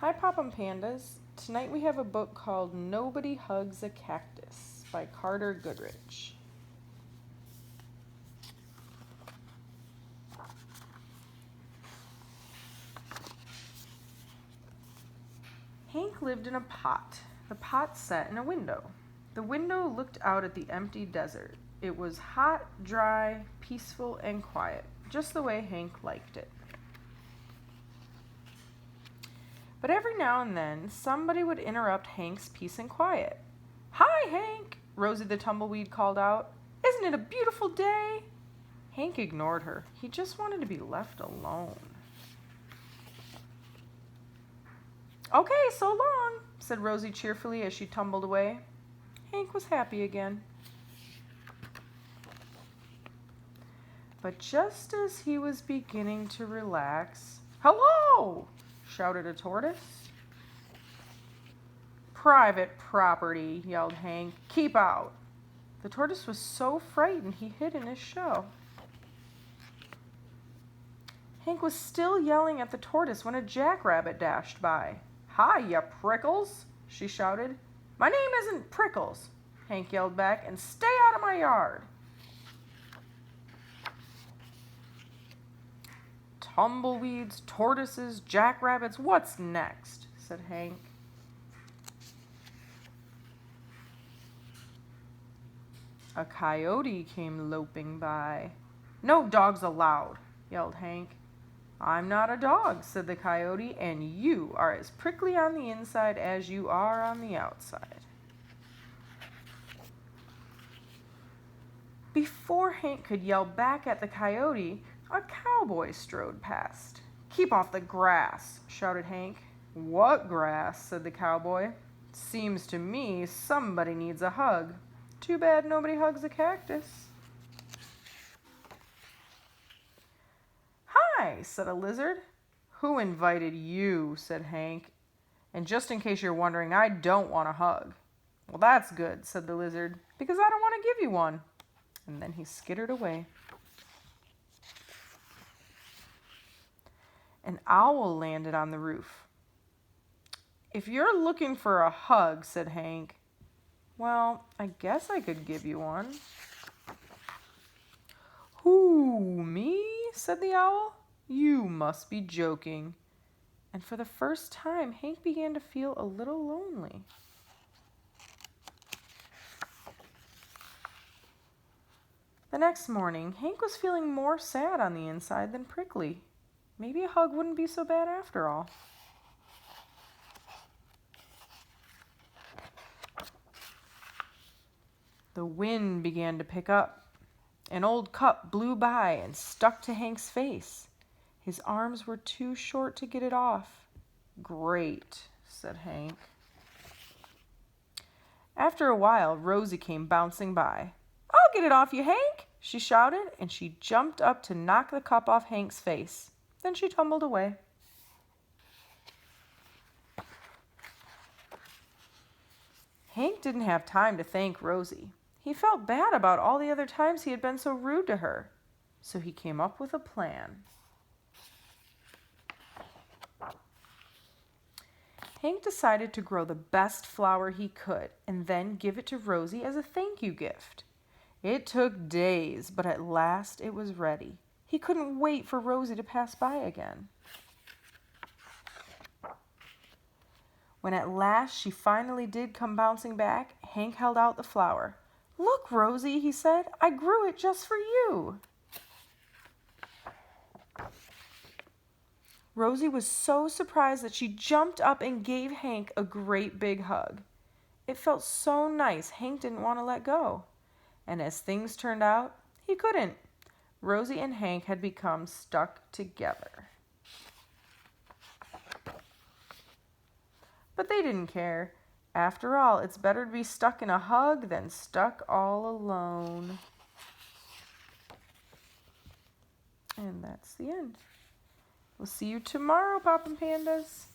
Hi, Popham Pandas. Tonight we have a book called Nobody Hugs a Cactus by Carter Goodrich. Hank lived in a pot. The pot sat in a window. The window looked out at the empty desert. It was hot, dry, peaceful, and quiet, just the way Hank liked it. But every now and then, somebody would interrupt Hank's peace and quiet. "Hi, Hank," Rosie the tumbleweed called out. "Isn't it a beautiful day?" Hank ignored her. He just wanted to be left alone. "Okay, so long," said Rosie cheerfully as she tumbled away. Hank was happy again. But just as he was beginning to relax, "Hello!" shouted a tortoise. "Private property," yelled Hank. "Keep out." The tortoise was so frightened he hid in his shell. Hank was still yelling at the tortoise when a jackrabbit dashed by. "Hi, ya prickles," she shouted. "My name isn't Prickles," Hank yelled back, "and stay out of my yard." "Tumbleweeds, tortoises, jackrabbits, what's next?" said Hank. A coyote came loping by. "No dogs allowed," yelled Hank. "I'm not a dog," said the coyote, "and you are as prickly on the inside as you are on the outside." Before Hank could yell back at the coyote, a cowboy strode past. "Keep off the grass," shouted Hank. "What grass?" said the cowboy. "Seems to me somebody needs a hug. Too bad nobody hugs a cactus." "Hi," said a lizard. "Who invited you?" said Hank. "And just in case you're wondering, I don't want a hug." "Well, that's good," said the lizard, "because I don't want to give you one." And then he skittered away. An owl landed on the roof. "If you're looking for a hug," said Hank, "well, I guess I could give you one." "Who, me?" said the owl. "You must be joking." And for the first time, Hank began to feel a little lonely. The next morning, Hank was feeling more sad on the inside than prickly. Maybe a hug wouldn't be so bad after all. The wind began to pick up. An old cup blew by and stuck to Hank's face. His arms were too short to get it off. "Great," said Hank. After a while, Rosie came bouncing by. "I'll get it off you, Hank," she shouted, and she jumped up to knock the cup off Hank's face. Then she tumbled away. Hank didn't have time to thank Rosie. He felt bad about all the other times he had been so rude to her. So he came up with a plan. Hank decided to grow the best flower he could and then give it to Rosie as a thank you gift. It took days, but at last it was ready. He couldn't wait for Rosie to pass by again. When at last she finally did come bouncing back, Hank held out the flower. "Look, Rosie," he said, "I grew it just for you." Rosie was so surprised that she jumped up and gave Hank a great big hug. It felt so nice, Hank didn't want to let go. And as things turned out, he couldn't. Rosie and Hank had become stuck together. But they didn't care. After all, it's better to be stuck in a hug than stuck all alone. And that's the end. We'll see you tomorrow, Popham Pandas.